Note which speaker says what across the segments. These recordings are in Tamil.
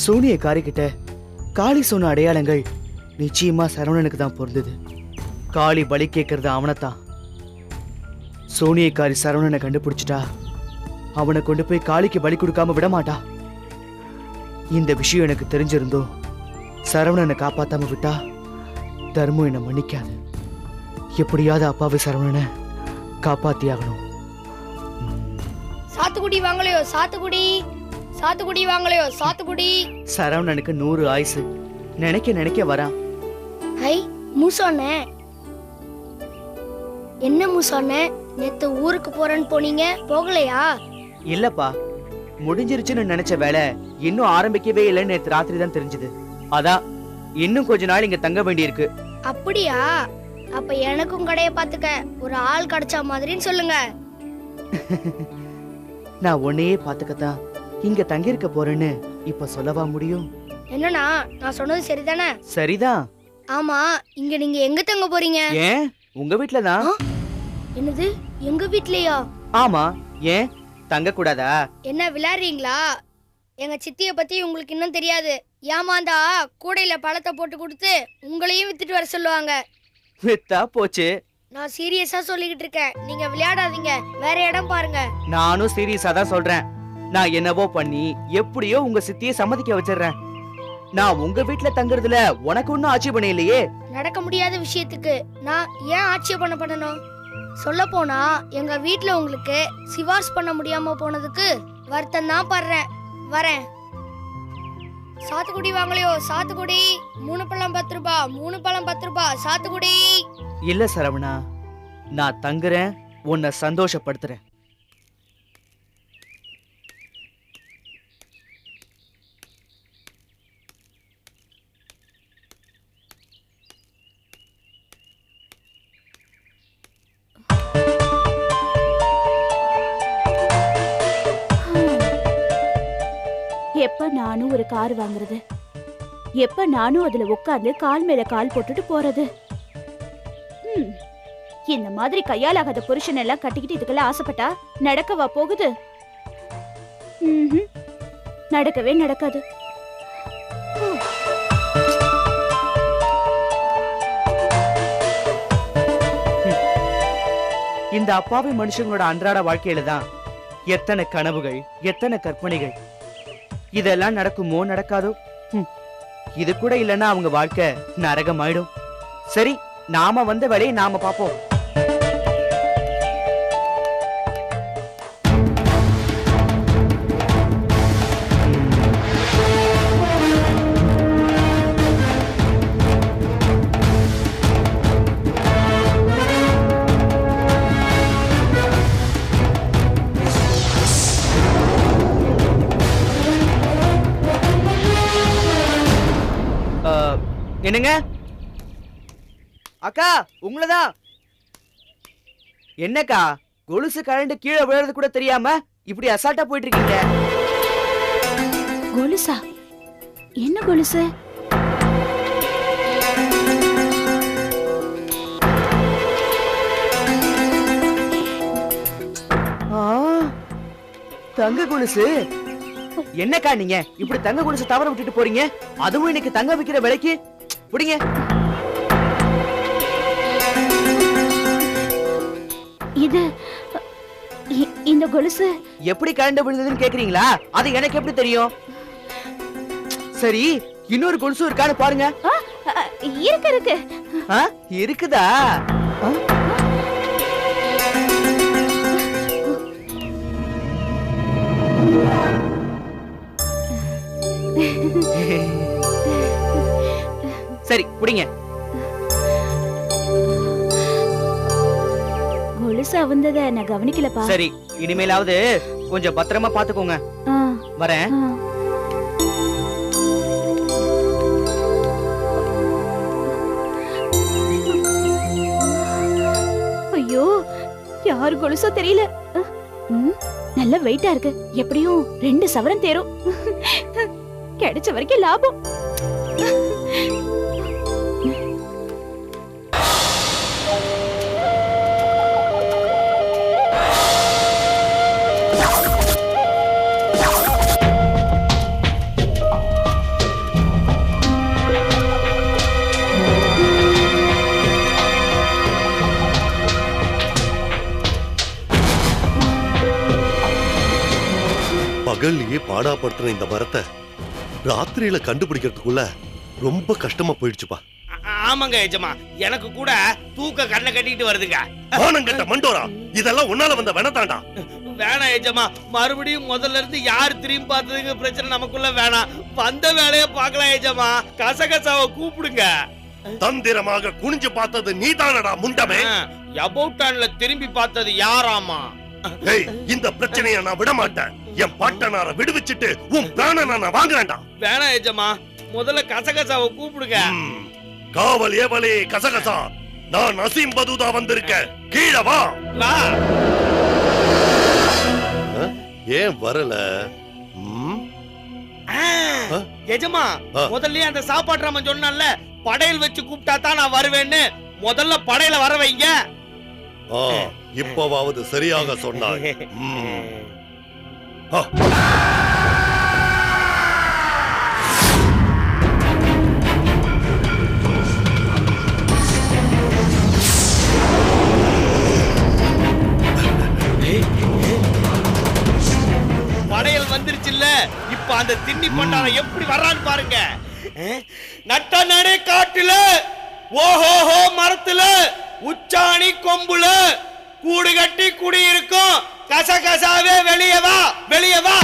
Speaker 1: சோனியக்காரி கிட்ட காளி சொன்ன அடையாளங்கள் நிச்சயமா சரவணனுக்கு தான் பொருந்தது. காளி பலி கேட்கறது அவனைத்தான். சோனியக்காரி சரவணனை கண்டுபிடிச்சிட்டா அவனை கொண்டு போய் காளிக்கு பலி கொடுக்காம விட மாட்டா. இந்த விஷயம் எனக்கு தெரிஞ்சிருந்தோ சரவணனை காப்பாத்தாம விட்டா தர்மம் என்னை மன்னிக்காது. எப்படியாவது அப்பாவை சரவணனை காப்பாத்தி ஆகணும்.
Speaker 2: சாத்துக்குடி வாங்கலையோ சாத்துக்குடி, சாத்துக்குடி வாங்கலையோ சாத்துக்குடி.
Speaker 1: சரவணனுக்கு 100 ஆயுசு. நினைக்க நினைக்க வரான்.
Speaker 2: ஹை மூசானே, என்ன மூசானே, நேத்து ஊருக்கு போறேன்னு போனீங்க, போகலையா?
Speaker 1: இல்லப்பா, முடிஞ்சிருச்சுன்னு நினைச்ச வேலை இன்னும் ஆரம்பிக்கவே இல்லைன்னு நேத்து ராத்திரி தான் தெரிஞ்சது. அதான் இன்னும் கொஞ்ச நாள் இங்க தங்க வேண்டியிருக்கு.
Speaker 2: அப்படியா? அப்ப எனக்கும் கடைய பாத்துக்க ஒரு ஆள் கிடைச்சா மாதிரின்னு சொல்லுங்க.
Speaker 1: நான் உன்னையே பாத்துக்கத்தான் இங்க தங்கியிருக்க போறேன்னு இப்ப சொல்லவா முடியும்?
Speaker 2: என்னன்னா நான் சொன்னது சரிதானே?
Speaker 1: சரிதான்.
Speaker 2: ஆமா, இங்க நீங்க எங்க தங்க போறீங்க?
Speaker 1: ஏன் உங்க வீட்லதான்.
Speaker 2: என்னது, எங்க வீட்லயா?
Speaker 1: ஆமா, ஏன் தங்க கூடாதா?
Speaker 2: என்ன விளையாடுறீங்களா? எங்க சித்திய பத்தி உங்களுக்கு இன்னும் தெரியாது. ஏமாந்தா கூடையில பழத்தை போட்டு கொடுத்து உங்களையும் வித்துட்டு வர சொல்லுவாங்க.
Speaker 1: வித்தா போச்சு.
Speaker 2: நான் சீரியஸா சொல்லிக்கிட்டு இருக்கேன், நீங்க விளையாடாதீங்க, வேற இடம் பாருங்க.
Speaker 1: நானும் சீரியஸா தான் சொல்றேன். நான் என்னவோ பண்ணி எப்படியோ உங்க சித்தியை சம்மதிக்க வச்சிடுறேன். நான் உங்க வீட்ல தங்குறதுல உனக்கு ஒன்னும் ஆட்சேபணம் இல்லையே.
Speaker 2: நடக்க முடியாத விஷயத்துக்கு நான் ஏன் ஆட்சேபணம் பண்ணணும்? சொல்ல போனா எங்க வீட்ல உங்களுக்கு சிபாரிசு பண்ண முடியாம போனதுக்கு வருத்தம் தான் படுறேன். வரேன். சாத்துக்குடி வாங்கலையோ சாத்துக்குடி, 3 பழம் 10 ரூபாய், 3 பழம் 10 ரூபாய், சாத்துக்குடி.
Speaker 1: இல்ல சரவணா, நான் தங்குறேன், உன்னை சந்தோஷப்படுத்துறேன்.
Speaker 3: எப்ப நானும் ஒரு கார் வாங்குறது, எப்ப நானும் அதுல உட்கார்ந்து கால் மேல கால் போட்டுட்டு போறது. இந்த மாதிரி கையால் ஆகாத புருஷன் எல்லாம் கட்டிக்கிட்டு இதுக்கெல்லாம் ஆசைப்பட்டா நடக்கவா போகுது? நடக்கவே நடக்காது.
Speaker 1: இந்த அப்பாவி மனுஷங்களோட அன்றாட வாழ்க்கையில தான் எத்தனை கனவுகள், எத்தனை கற்பனைகள். இதெல்லாம் நடக்குமோ நடக்காதோ? இது கூட இல்லைன்னா அவங்க வாழ்க்கை நரகம் ஆயிடும். சரி, நாம வந்த வேலையை நாம பாப்போம். என்னங்க அக்கா, உங்களதான். என்னக்கா, கொலுசு கரண்ட் கீழே விழுறது கூட தெரியாம இப்படி அசால்ட்டா போயிட்டு இருக்கீங்க?
Speaker 3: கொலுசா? என்ன கொலுசு?
Speaker 1: தங்க கொலுசு. என்னக்கா நீங்க இப்படி தங்க கொலுசு தவற விட்டுட்டு போறீங்க? அதுவும் இன்னைக்கு தங்க விக்கிற விலைக்கு. புடிங்க.
Speaker 3: இது இந்த கொலுசு
Speaker 1: எப்படி கரண்ட் விழுந்ததுன்னு கேக்குறீங்களா? அது எனக்கு எப்படி தெரியும்? சரி, இன்னொரு கொலுசு இருக்கான்னு பாருங்க.
Speaker 3: இருக்கு இருக்கு.
Speaker 1: இருக்குதா? சரி, புடிங்க.
Speaker 3: கொலுசு அவந்தத நான் கவனிக்கலப்பா.
Speaker 1: சரி, இனிமேலாவது கொஞ்சம் பத்திரமா பாத்துக்கோங்க. வரேன்.
Speaker 3: யாரு கொலுசோ தெரியல. நல்ல வெயிட்டா இருக்கு. எப்படியும் 2 சவரன் தேரும். கிடைச்ச வரைக்கும் லாபம்.
Speaker 4: பகல்லையே பாடாப்படுத்துற இந்த மரத்தை ராத்திரியில கண்டுபிடிக்கிறதுக்குள்ள ரொம்ப கஷ்டமா போயிடுச்சுப்பா.
Speaker 5: ஆமாங்க எஜமா, எனக்கு கூட தூக்க கண்ணை கட்டிட்டு வருதுங்க.
Speaker 4: ஆனங்கட்ட மண்டோரா, இதெல்லாம் உன்னால வந்த வேணாதாண்டா.
Speaker 5: வேணாம் எஜமா, மறுபடியும் முதல்ல இருந்து யார் திரும்பி பார்த்ததுங்க பிரச்சனை நமக்குள்ள வேணாம். வந்த வேலையை பார்க்கலாம் எஜமா. கசகசாவை கூப்பிடுங்க.
Speaker 4: தந்திரமாக குனிஞ்சு பார்த்தது நீதானடா முண்டமே.
Speaker 5: அபவுட் டான்ல திரும்பி பார்த்தது யாராமா?
Speaker 4: ஏய், இந்த பிரச்சனையை நான் விட மாட்டேன். என் பாட்டனார விடுவிச்சிட்டு உன் பிராணனை நான் வாங்குறேன்டா.
Speaker 5: வேணாம் எஜமா, முதல்ல கசகசாவை கூப்பிடுங்க.
Speaker 4: காவல் ஏவலே கசகசா, நான் நசீம் பதுதா வந்திருக்கேன். கீழ வா. ஏன் வரல?
Speaker 5: எஜமா, முதல்ல அந்த சாப்பாட்டு ராமன் சொன்னான்ல, படையல் வச்சு கூப்பிட்டா தான் நான் வருவேன்னு. முதல்ல படையில வர வைங்க.
Speaker 4: இப்பவாவது சரியாக சொன்னாய்.
Speaker 5: படையல் வந்துருச்சுல்ல, இப்ப அந்த திண்ணி பண்டாரம் எப்படி வர்றான்னு பாருங்க. நட்ட நடை காட்டுல, ஓஹோஹோ மரத்துல, உச்சாணி கொம்புல கூடு கட்டி குடி இருக்கும். கசகசாவே வெளியே வா, வெளியே வா.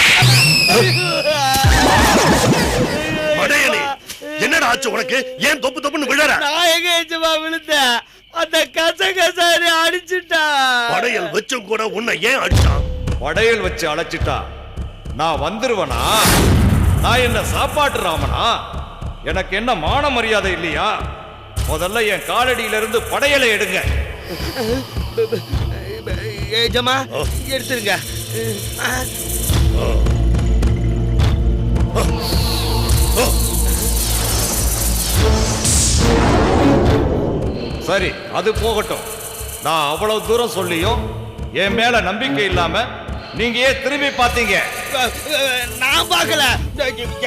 Speaker 4: என்னடா ஆச்சு உனக்கு? ஏன் தொப்பு தொப்புன்னு விழற?
Speaker 5: நான் எங்க ஏச்சமா விழுந்தேன், அந்த கசகசாரி அடிச்சுட்டா.
Speaker 4: படையல் வச்சும் கூட உன்னை ஏன் அடிச்சான்?
Speaker 6: படையல் வச்சு அழைச்சிட்டா நான் வந்துருவனா? நான் என்ன சாப்பாட்டு ராமனா? எனக்கு என்ன மான மரியாதை இல்லையா? முதல்ல என் காலடியில இருந்து படையலை எடுங்க.
Speaker 5: ஏஜமா, எடுத்துருங்க.
Speaker 6: சரி, அது போகட்டும். நான் அவ்வளவு தூரம் சொல்லியும் என் மேல நம்பிக்கை இல்லாம நீங்க ஏன் திரும்பி பாத்தீங்க?
Speaker 5: நான் பார்க்கல,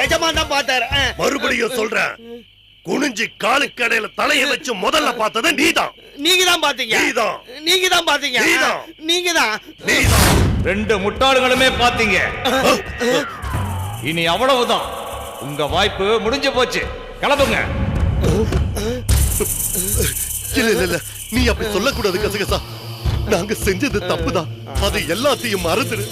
Speaker 5: எஜமா தான் பார்த்தாரு.
Speaker 4: மறுபடியும் சொல்றேன், குனிஞ்சி காலுக்கடையில தலையை வச்சு முதல்ல பார்த்தது நீதான்.
Speaker 5: நீங்க தான் பாத்தீங்க. நீங்க தான் பாத்தீங்க. நீங்க தான்.
Speaker 6: 2 முட்டாள்களுமே பாத்தீங்க. இனி அவ்வளவுதான், உங்க வாய்ப்பு முடிஞ்சு போச்சு. கிளம்புங்க.
Speaker 4: இல்ல இல்ல இல்ல, நீ அப்படி சொல்லக்கூடாது கசகசா. நாங்க செஞ்சது தப்புதான். அது எல்லாத்தையும் மறந்துரு.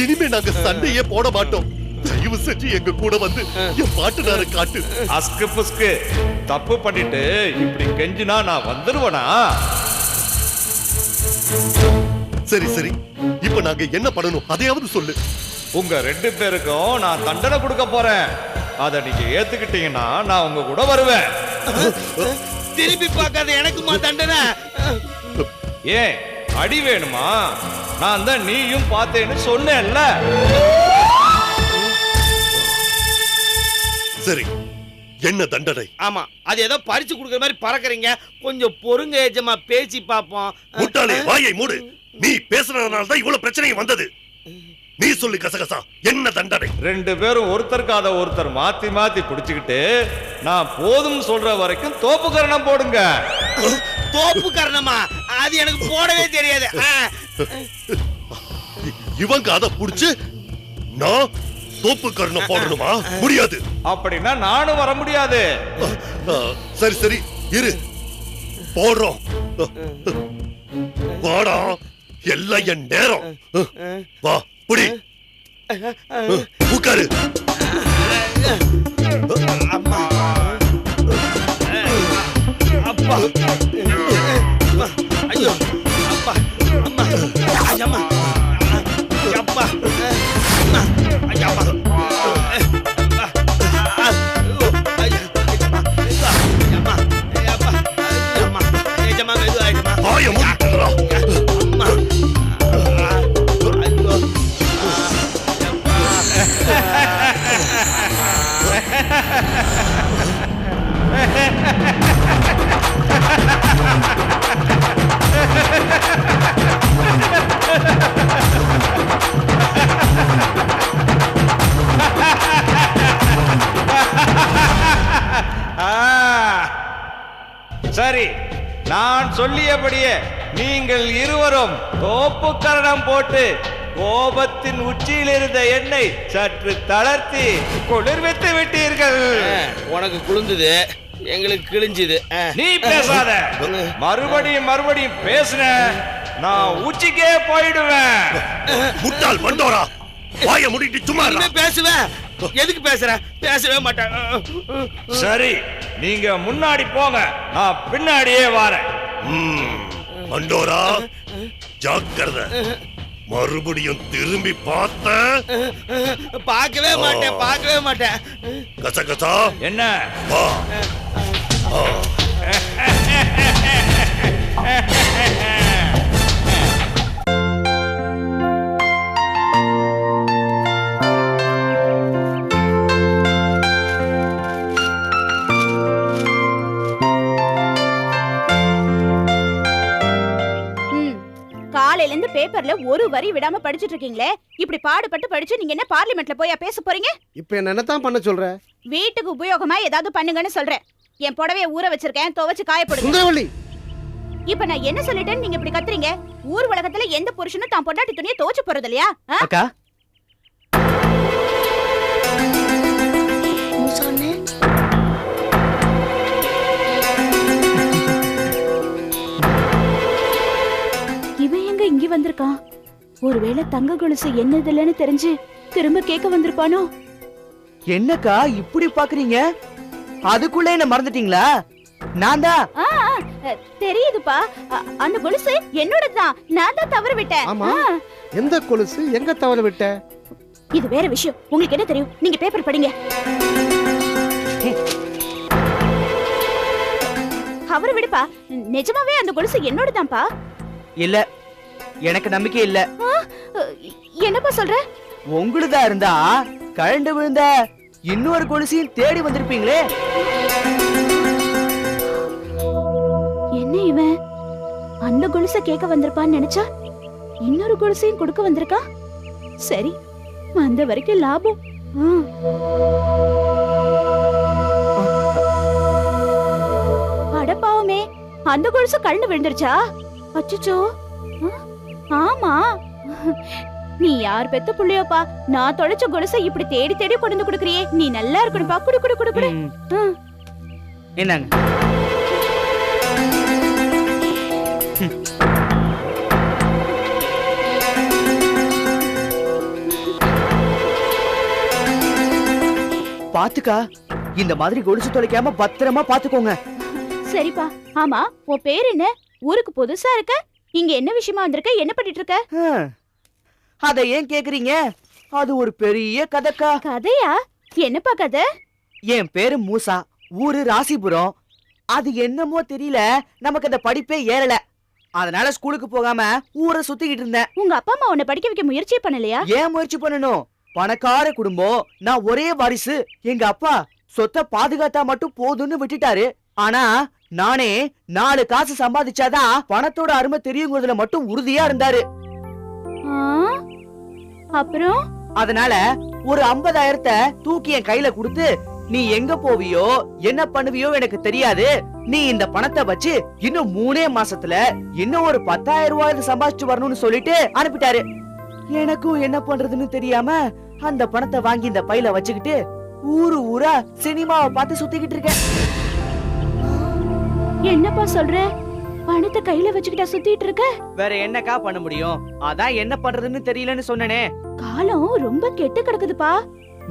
Speaker 4: இனிமே நாங்க சண்டையே போட மாட்டோம். தயவு செஞ்சு எங்க கூட வந்து என் பாட்டுனார காட்டு.
Speaker 6: அஸ்கு புஸ்கு தப்பு பண்ணிட்டு இப்படி கெஞ்சினா நான் வந்துருவனா?
Speaker 4: சரி சரி, இப்ப நாங்க என்ன பண்ணணும் அதையாவது சொல்லு.
Speaker 6: உங்க 2 பேருக்கும் நான் தண்டனை கொடுக்க போறேன். அத நீங்க ஏத்துக்கிட்டீங்கன்னா நான் உங்க கூட வருவேன்.
Speaker 5: திருப்பி பார்க்காத எனக்குமா தண்டனை?
Speaker 6: ஏன் அடி வேணுமா? நான் தான் நீயும் பார்த்தேன்னு சொன்னேன்ல.
Speaker 4: சரி, என்ன தண்டனை?
Speaker 5: ஆமா, அது ஏதோ பறிச்சு கொடுக்கிற மாதிரி பறக்குறீங்க. கொஞ்சம் பொறுங்க ஏஜமா, பேசி பாப்போம்.
Speaker 4: முட்டாளே, வாயை மூடு. நீ பேசுறதுனால தான் இவ்வளவு பிரச்சனை வந்தது. நீ சொல்லு கசகசா, என்ன தண்டனை?
Speaker 6: 2 பேரும் ஒருத்தருக்காத ஒருத்தர் மாத்தி மாத்தி பிடிச்சுக்கிட்டு நான் போதும் சொல்ற வரைக்கும் தோப்பு கரணம் போடுங்க.
Speaker 5: தோப்பு கரணமா? அது எனக்கு போடவே தெரியாது.
Speaker 4: இவங்க அத புடிச்சு நான் தோப்பு கரணம் போடணுமா? முடியாது.
Speaker 6: அப்படின்னா நானும் வர முடியாது.
Speaker 4: சரி சரி இரு, போடுறோம். வாடா, எல்லாம் என் நேரம். வா, புடி, உட்காரு.
Speaker 5: அம்மா, அப்பா, ஐயோ, அப்பா, அம்மா, ஐயம்மா, அப்பா, அம்மா, ஐயம்மா,
Speaker 4: வாயை மூடிட்டுடா.
Speaker 5: அம்மா
Speaker 6: நான் சொல்லியபடியே நீங்கள் இருவரும் தோப்பு கரணம் போட்டு கோபத்தின் உச்சியில் இருந்த எண்ணெய் சற்று தளர்த்தி குளிர்வித்து விட்டீர்கள்.
Speaker 5: உனக்கு குளிர்ந்தது, எங்களுக்கு கிழிஞ்சுது.
Speaker 6: நீ பேசாத. மறுபடியும் பேசுன நான் உச்சிக்கே போயிடுவேன்.
Speaker 4: முட்டாள் மண்டோரா, வாயை மூடிட்டு சும்மா இரு.
Speaker 5: பேசுவேன். எதுக்கு பேசுற? பேசவே மாட்டேன்.
Speaker 6: சரி, நீங்க முன்னாடி போங்க, நான் பின்னாடியே வரேன்.
Speaker 4: மண்டோரா, ஜாக்கிரதை. மறுபடியும் திரும்பி பார்த்த
Speaker 5: பார்க்கவே மாட்டேன்.
Speaker 4: கசகசா
Speaker 6: என்ன?
Speaker 4: வா.
Speaker 3: காலையில இருந்து பேப்பர்ல ஒரு வரி விடாம படிச்சிட்டு இருக்கீங்களே, இப்படி பாடுபட்டு படிச்சு நீங்க என்ன பார்லிமெண்ட்ல போய் பேச போறீங்க?
Speaker 7: இப்ப என்னத்தான் பண்ண சொல்ற?
Speaker 3: வீட்டுக்கு உபயோகமா ஏதாவது பண்ணுங்கன்னு சொல்றேன். என் புடவைய ஊற வச்சிருக்கேன், துவைச்சு காயப்படுங்க.
Speaker 7: சுந்தரவள்ளி,
Speaker 3: இப்ப நான் என்ன சொல்லிட்டேன்னு நீங்க இப்படி கத்துறீங்க? ஊர் உலகத்துல எந்த புருஷனும் தான் பொண்டாட்டி துணியை துவைச்சு போறது இல்லையா?
Speaker 1: அக்கா,
Speaker 3: இவன் எங்க இங்க வந்திருக்கான்? ஒருவேளை தங்க கொலுசு என்னதுலன்னு தெரிஞ்சு திரும்ப கேட்க வந்திருப்பானோ?
Speaker 1: என்னக்கா இப்படி பாக்குறீங்க? அதுக்குள்ள என்ன மறந்துட்டீங்களா? நான் தான்.
Speaker 3: தெரியுதுப்பா, அந்த கொலுசு என்னோடதான். நான் தான் தவறு விட்டேன்.
Speaker 7: ஆமா, எந்த கொலுசு எங்க தவறு விட்ட?
Speaker 3: இது வேற விஷயம். உங்களுக்கு என்ன தெரியும்? நீங்க பேப்பர் படிங்க. அவரை விடுப்பா, நிஜமாவே அந்த கொலுசு என்னோடதான்ப்பா.
Speaker 1: இல்ல, எனக்கு நம்பிக்கை இல்ல.
Speaker 3: என்னப்பா சொல்ற?
Speaker 1: உங்களுதா இருந்தா கழண்டு விழுந்த இன்னொரு கொலுசையும் தேடி வந்திருப்பீங்களே.
Speaker 3: என்ன இவன் அந்த கொலுசை கேட்க வந்திருப்பான்னு நினைச்சா இன்னொரு கொலுசையும் கொடுக்க வந்திருக்கா? சரி, வந்த வரைக்கும் லாபம். அடப்பாவுமே, அந்த கொலுசு கழண்டு விழுந்துருச்சா? அச்சச்சோ. ஆமா, நீ யார் பெத்த புள்ளையோப்பா? நான் தொலைச்ச கொலுசை இப்படி தேடி தேடி கொண்டு வந்து கொடுக்கறியே, நீ நல்லா இருக்கணும்பா. குடு குடு குடு குடு.
Speaker 1: என்னங்க? பாத்துக்கா, இந்த மாதிரி கொலுசு தொலைக்காம பத்திரமா பாத்துக்கோங்க.
Speaker 3: சரிப்பா. ஆமா, உன் பேர் என்ன? ஊருக்கு புதுசா இருக்க, இங்க என்ன விஷயமா வந்திருக்க? என்ன பண்ணிட்டு இருக்க?
Speaker 1: அத ஏன் கேக்குறீங்க? அது ஒரு பெரிய கதைக்கா.
Speaker 3: கதையா? என்னப்பா கதை?
Speaker 1: என் பேரு மூசா, ஊரு ராசிபுரம். அது என்னமோ தெரியல, நமக்கு அந்த படிப்பே ஏறல. அதனால ஸ்கூலுக்கு போகாம ஊரை சுத்திக்கிட்டு இருந்தேன்.
Speaker 3: உங்க அப்பா அம்மா உன்னை படிக்க வைக்க முயற்சி பண்ணலையா?
Speaker 1: ஏன் முயற்சி பண்ணணும்? பணக்கார குடும்பம், நான் ஒரே வாரிசு. எங்க அப்பா சொத்தை பாதுகாத்தா மட்டும் போதும்னு விட்டுட்டாரு. ஆனா நானே 4 காசு சம்பாதிச்சாதான் பணத்தோட அருமை தெரியுங்கிறதுல மட்டும் உறுதியா இருந்தாரு.
Speaker 3: அப்புறம்
Speaker 1: அதனால ஒரு 50,000 தூக்கி என் கையில கொடுத்து, நீ எங்க போவியோ என்ன பண்ணுவியோ எனக்கு தெரியாது, நீ இந்த பணத்தை வச்சு இன்னும் 3 மாசத்துல இன்னும் ஒரு 10,000 ரூபாய் சம்பாதிச்சு வரணும்னு சொல்லிட்டு அனுப்பிட்டாரு. எனக்கும் என்ன பண்றதுன்னு தெரியாம அந்த பணத்தை வாங்கி இந்த பையில வச்சுக்கிட்டு ஊரு ஊரா சினிமாவை பார்த்து சுத்திக்கிட்டு இருக்கேன்.
Speaker 3: என்னப்பா சொல்ற? பணத்தை கையில வச்சுக்கிட்டா சுத்திட்டு இருக்க?
Speaker 1: வேற என்னக்கா பண்ண முடியும்? அதான் என்ன பண்றதுன்னு தெரியலன்னு சொன்னனே.
Speaker 3: காலம் ரொம்ப கெட்டு கிடக்குதுப்பா.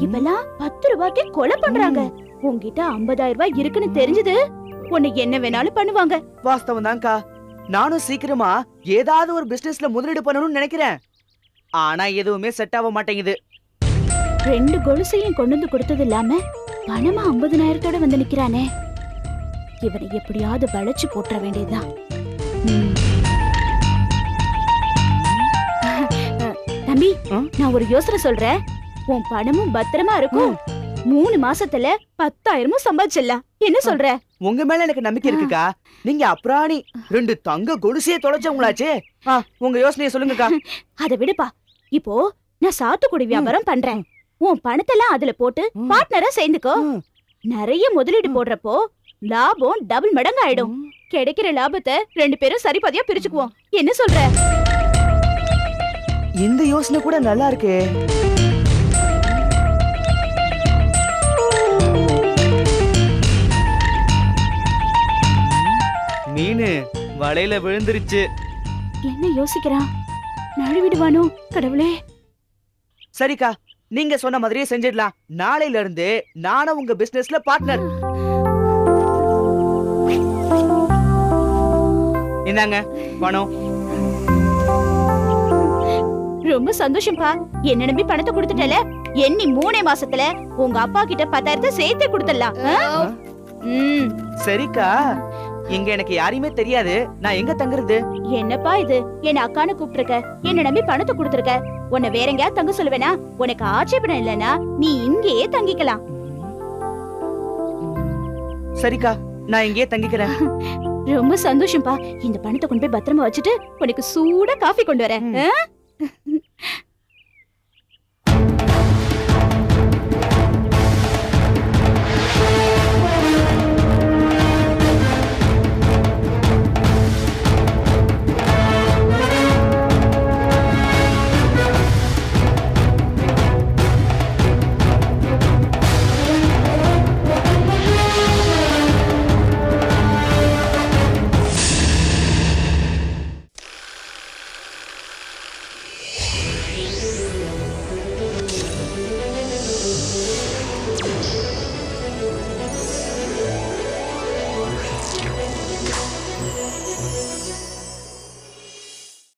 Speaker 3: இப்பெல்லாம் 10 ரூபாய்க்கு கொலை பண்றாங்க. உன்கிட்ட 50,000 ரூபாய் இருக்குன்னு தெரிஞ்சது உன்னை என்ன வேணாலும் பண்ணுவாங்க.
Speaker 1: வாஸ்தவம் தான்க்கா, நானும் சீக்கிரமா ஏதாவது ஒரு பிசினஸ்ல முதலீடு பண்ணணும்னு நினைக்கிறேன். ஆனா எதுவுமே செட் ஆக மாட்டேங்குது.
Speaker 3: 2 கொலுசையும் கொண்டு வந்து கொடுத்தது இல்லாம பணமா 50,000 வந்து நிக்கிறானே. இவனை எப்படியாவது வளைச்சு போட்டுற வேண்டியதுதான். தம்பி, நான் ஒரு யோசனை சொல்றேன். உன் பணமும் பத்திரமா இருக்கும். 3 மாசத்துல 10,000 சம்பாதிச்சிடலாம். என்ன சொல்ற?
Speaker 1: உங்க மேல எனக்கு நம்பிக்கை இருக்குக்கா. நீங்க அப்ராணி 2 தங்க கொலுசே தொலைச்சவங்களாச்சே. உங்க யோசனையை சொல்லுங்கக்கா.
Speaker 3: அதை விடுப்பா. இப்போ நான் சாத்துக்குடி வியாபாரம் பண்றேன். உன் பணத்தெல்லாம் அதுல போட்டு பார்ட்னரா சேர்ந்துக்கோ. நிறைய முதலீடு போடுறப்போ லாபம் டபுள் மடங்கு ஆயிடும். கிடைக்கிற லாபத்தை 2 பேரும் சரிபாதியா பிரிச்சுக்குவோம். என்ன சொல்ற?
Speaker 1: இந்த யோசனை கூட நல்லா இருக்கே. மீனு வலையில விழுந்துருச்சு.
Speaker 3: என்ன யோசிக்கிறான்? நழுவிடுவானோ கடவுளே.
Speaker 1: சரிக்கா, நீங்க சொன்ன மாதிரியே செஞ்சிடலாம். நாளையில இருந்து நானும் உங்க பிசினஸ்ல பார்ட்னர். இந்தாங்க பணம்.
Speaker 3: ரொம்ப சந்தோஷம்பா. என்ன நம்பி பணத்தை கொடுத்துட்டல. எண்ணி 3 மாசத்துல உங்க அப்பா கிட்ட 10,000 சேர்த்து கொடுத்துடலாம்.
Speaker 1: சரிக்கா, இங்க எனக்கு யாரையுமே தெரியாது. நான் எங்க தங்குறது?
Speaker 3: என்னப்பா இது? என்ன அக்கான்னு கூப்பிட்டுருக்க, என்ன நம்பி பணத்தை கொடுத்துருக்க. உன்னை வேற எங்கேயாவது தங்க சொல்லுவேனா? உனக்கு ஆட்சேபணம் இல்லைன்னா நீ இங்கேயே தங்கிக்கலாம்.
Speaker 1: சரிக்கா, நான் இங்கேயே தங்கிக்கிறேன்.
Speaker 3: ரொம்ப சந்தோஷம்பா. இந்த பணத்தை கொண்டு போய் பத்திரமா வச்சுட்டு உனக்கு சூடா காஃபி கொண்டு வரேன்.